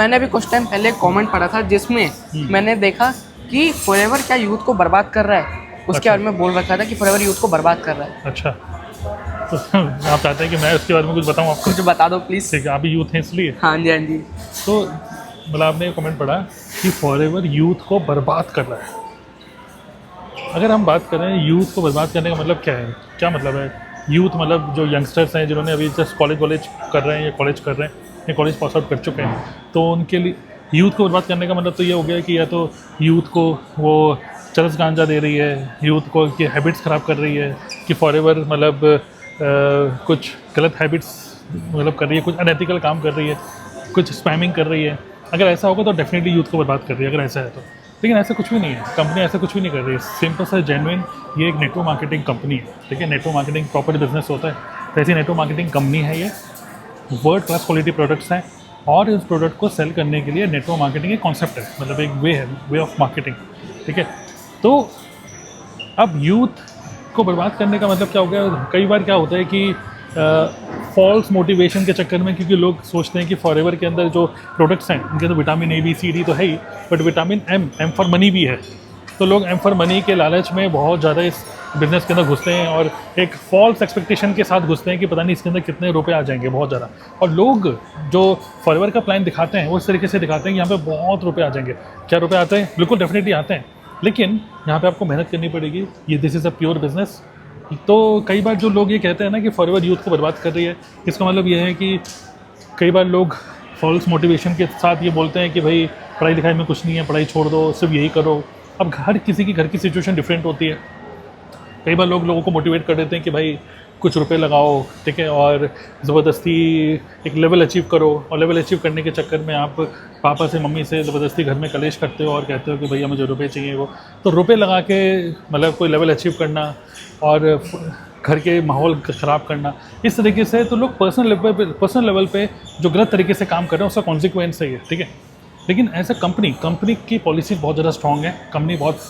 मैंने अभी कुछ टाइम पहले कमेंट पढ़ा था जिसमें मैंने देखा कि फॉरएवर क्या यूथ को बर्बाद कर रहा है, उसके बारे में बोल रखा था कि फॉरएवर यूथ को बर्बाद कर रहा है। अच्छा, तो आप चाहते हैं कि मैं उसके बारे में कुछ बताऊँ आपको? कुछ बता दो प्लीज़। ठीक है, आप भी यूथ हैं इसलिए। हाँ जी, हाँ जी। तो मतलब आपने कमेंट पढ़ा कि फॉरएवर यूथ को बर्बाद कर रहा है। अगर हम बात करें यूथ को बर्बाद करने का मतलब क्या है, क्या मतलब है? यूथ मतलब जो यंगस्टर्स हैं जिन्होंने अभी जस्ट कॉलेज कर रहे हैं या कॉलेज कर रहे हैं या कॉलेज पास आउट कर चुके हैं, तो उनके लिए यूथ को बर्बाद करने का मतलब तो ये हो गया कि या तो यूथ को वो चरस गांजा दे रही है, यूथ को की हैबिट्स ख़राब कर रही है, कि फॉरएवर मतलब कुछ गलत हैबिट्स मतलब कर रही है, कुछ अनएथिकल काम कर रही है, कुछ स्पैमिंग कर रही है। अगर ऐसा होगा तो डेफिनेटली यूथ को बर्बाद कर रही है, अगर ऐसा है तो। लेकिन ऐसा कुछ भी नहीं है, कंपनी ऐसा कुछ भी नहीं कर रही है। सिंपल सा जेन्युइन ये एक नेटवर्क मार्केटिंग कंपनी है, ठीक है। नेटवर्क मार्केटिंग प्रॉपर बिजनेस होता है, तो ऐसी नेटवर्क मार्केटिंग कंपनी है ये। वर्ल्ड क्लास क्वालिटी प्रोडक्ट्स हैं और इस प्रोडक्ट को सेल करने के लिए नेटवर्क मार्केटिंग एक कॉन्सेप्ट है, मतलब एक वे है, वे ऑफ मार्केटिंग, ठीक है। तो अब यूथ को बर्बाद करने का मतलब क्या हो गया? कई बार क्या होता है कि फॉल्स मोटिवेशन के चक्कर में, क्योंकि लोग सोचते हैं कि फॉरएवर के अंदर जो प्रोडक्ट्स हैं उनके अंदर vitamin A B C D तो है ही, but vitamin M for money भी है। तो लोग एम फॉर मनी के लालच में बहुत ज़्यादा इस बिज़नेस के अंदर घुसते हैं और एक फॉल्स एक्सपेक्टेशन के साथ घुसते हैं कि पता नहीं इसके अंदर कितने रुपए आ जाएंगे, बहुत ज़्यादा। और लोग जो फॉरएवर का प्लान दिखाते हैं वो इस तरीके से दिखाते हैं कि यहाँ पे बहुत रुपए आ जाएंगे। क्या रुपए आते हैं? बिल्कुल डेफिनेटली आते हैं, लेकिन यहाँ पे आपको मेहनत करनी पड़ेगी। ये this is a pure business. तो कई बार जो लोग ये कहते हैं ना कि फॉरएवर यूथ को बर्बाद कर रही है, इसका मतलब ये है कि कई बार लोग फॉल्स मोटिवेशन के साथ ये बोलते हैं कि भाई पढ़ाई लिखाई में कुछ नहीं है, पढ़ाई छोड़ दो, सिर्फ यही करो। अब हर किसी की घर की सिचुएशन डिफरेंट होती है। कई बार लोगों को मोटिवेट कर देते हैं कि भाई कुछ रुपए लगाओ, ठीक है, और ज़बरदस्ती एक लेवल अचीव करो, और लेवल अचीव करने के चक्कर में आप पापा से मम्मी से ज़बरदस्ती घर में कलेश करते हो और कहते हो कि भैया मुझे रुपए चाहिए। वो तो रुपए लगा के मतलब कोई लेवल अचीव करना और घर के माहौल ख़राब करना, इस तरीके से तो लोग पर्सनल लेवल पे जो गलत तरीके से काम कर रहे हैं उसका कॉन्सिक्वेंस है ये, ठीक है। लेकिन एज ए कंपनी की पॉलिसी बहुत ज़्यादा स्ट्रॉन्ग है। कंपनी बहुत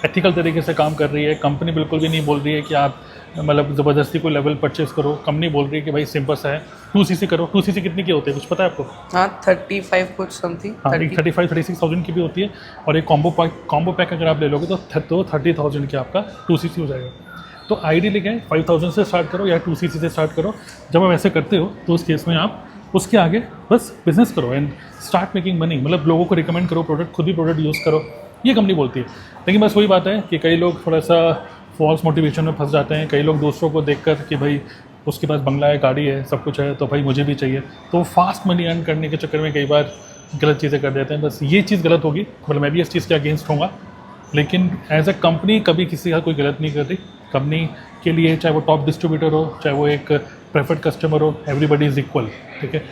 एथिकल तरीके से काम कर रही है। कंपनी बिल्कुल भी नहीं बोल रही है कि आप मतलब ज़बरदस्ती कोई लेवल परचेज करो। कंपनी बोल रही है कि भाई सिंपल सा है, 2cc करो। 2cc कितने की होती है, कुछ पता है आपको? हाँ, 35 कुछ समथिंग। हाँ, 35-36,000 की भी होती है, और एक कॉम्बो पैक अगर आप ले लोगे तो 30,000 की आपका 2cc हो जाएगा। तो आइडियली क्या है, 5,000 से स्टार्ट करो या 2cc से स्टार्ट करो। जब आप ऐसे करते हो तो उस केस में आप उसके आगे बस बिजनेस करो एंड स्टार्ट मेकिंग मनी। मतलब लोगों को रिकमेंड करो प्रोडक्ट, खुद भी प्रोडक्ट यूज़ करो, ये कंपनी बोलती है। लेकिन बस वही बात है कि कई लोग थोड़ा सा फॉल्स मोटिवेशन में फंस जाते हैं। कई लोग दूसरों को देखकर कि भाई उसके पास बंगला है, गाड़ी है, सब कुछ है, तो भाई मुझे भी चाहिए, तो फास्ट मनी अर्न करने के चक्कर में कई बार गलत चीज़ें कर देते हैं। बस ये चीज़ गलत होगी, मतलब मैं भी इस चीज़ के अगेंस्ट होऊंगा। लेकिन एज ए कंपनी कभी किसी का कोई गलत नहीं कर रही। कंपनी के लिए चाहे वो टॉप डिस्ट्रीब्यूटर हो, चाहे वो एक प्रेफर्ड कस्टमर हो, एवरीबडी इज़ इक्वल, ठीक है।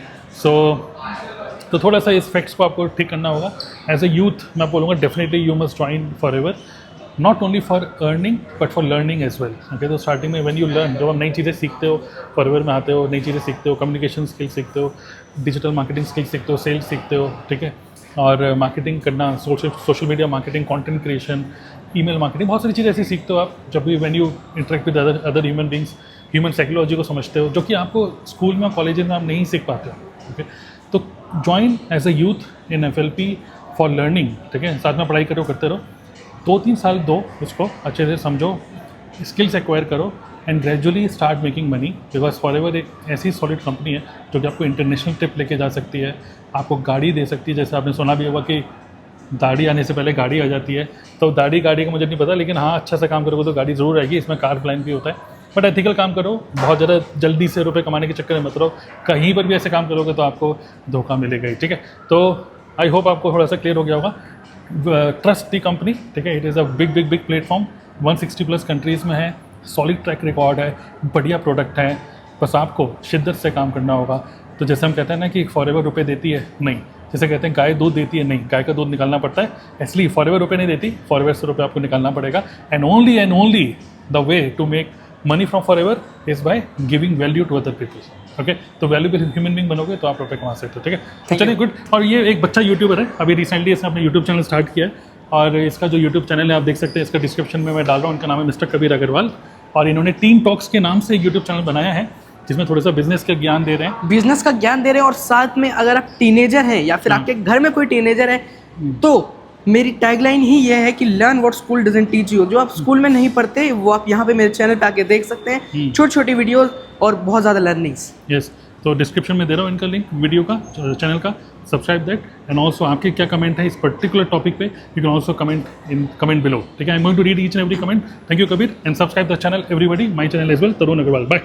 तो थोड़ा सा इस फैक्ट्स को आपको ठीक करना होगा। एज ए यूथ मैं बोलूँगा definitely you must join Forever, not only for earning but for learning as well, okay. तो स्टार्टिंग में व्हेन यू लर्न, जब आप नई चीज़ें सीखते हो, फॉरएवर में आते हो, नई चीज़ें सीखते हो, कम्युनिकेशन स्किल सीखते हो, डिजिटल मार्केटिंग स्किल सीखते हो, सेल्स सीखते हो, ठीक है, और मार्केटिंग करना, social media marketing, content creation, email marketing, बहुत सारी चीज़ें ऐसी सीखते हो आप जब भी when you interact with other human beings, human psychology को समझते हो, जो कि आपको स्कूल में, कॉलेज में आप नहीं सीख पाते हो, ओके। तो join as a youth in FLP for learning, ठीक है। साथ में पढ़ाई करो, करते रहो, 2-3 साल दो उसको, अच्छे से समझो, स्किल्स एक्वायर करो and gradually start making money. Because forever एक ऐसी सॉलिड कंपनी है जो कि आपको इंटरनेशनल ट्रिप लेके जा सकती है, आपको गाड़ी दे सकती है। जैसे आपने सुना भी होगा कि दाढ़ी आने से पहले गाड़ी आ जाती है, तो दाढ़ी गाड़ी का मुझे नहीं पता, लेकिन हाँ अच्छा सा काम करोगे तो गाड़ी ज़रूर आएगी। इसमें कार प्लान भी होता है, बट एथिकल काम करो। बहुत ज़्यादा जल्दी से रुपए कमाने के चक्कर में मत रहो। कहीं पर भी ऐसे काम करोगे तो आपको धोखा मिलेगा ही, ठीक है। तो आई होप आपको थोड़ा सा क्लियर हो गया होगा। ट्रस्ट दी कंपनी, ठीक है। It is a big platform, 160+ countries में है, सॉलिड ट्रैक रिकॉर्ड है, बढ़िया प्रोडक्ट है। बस आपको शिद्दत से काम करना होगा। तो जैसे हम कहते हैं ना कि फॉरएवर रुपए देती है, नहीं। जैसे कहते हैं गाय दूध देती है, नहीं, गाय का दूध निकालना पड़ता है। इसलिए फॉरएवर रुपए नहीं देती, फॉरएवर से रुपए आपको निकालना पड़ेगा। And only the way to make money from Forever is by giving value to other people, okay. तो वैल्यूबल ह्यूमन बीइंग बनोगे तो आप रुपए कमा सकते हो, ठीक है। चलिए, गुड। और ये एक बच्चा यूट्यूबर है, अभी रिसेंटली इसने अपना यूट्यूब चैनल स्टार्ट किया है, और इसका जो यूट्यूब चैनल है आप देख सकते हैं, इसका डिस्क्रिप्शन में मैं डाल रहा हूँ। इनका नाम है मिस्टर कबीर अग्रवाल, और इन्होंने टीम टॉक्स के नाम से यूट्यूब चैनल बनाया है। जिसमें थोड़ा सा बिजनेस का ज्ञान दे रहे हैं। बिजनेस का ज्ञान दे रहे हैं, और साथ में अगर आप टीनेजर हैं या फिर आपके घर में कोई टीनेजर है तो मेरी टैगलाइन ही ये है कि learn what school doesn't teach you. जो आप स्कूल में नहीं पढ़ते वो आप यहाँ पे मेरे चैनल पे आके देख सकते हैं, छोटी छोटी वीडियोस और बहुत ज़्यादा लर्निंग्स। यस, तो डिस्क्रिप्शन में दे रहा हूँ इनका लिंक वीडियो का, चैनल का, सब्सक्राइब दैट। एंड ऑल्सो आपके क्या कमेंट है इस पर्टिकुलर टॉपिक पे, you can also comment below, ठीक है। I am going to read each and every comment. Thank you Kabir, and subscribe the channel everybody, my channel as well, Tarun Agarwal. Bye.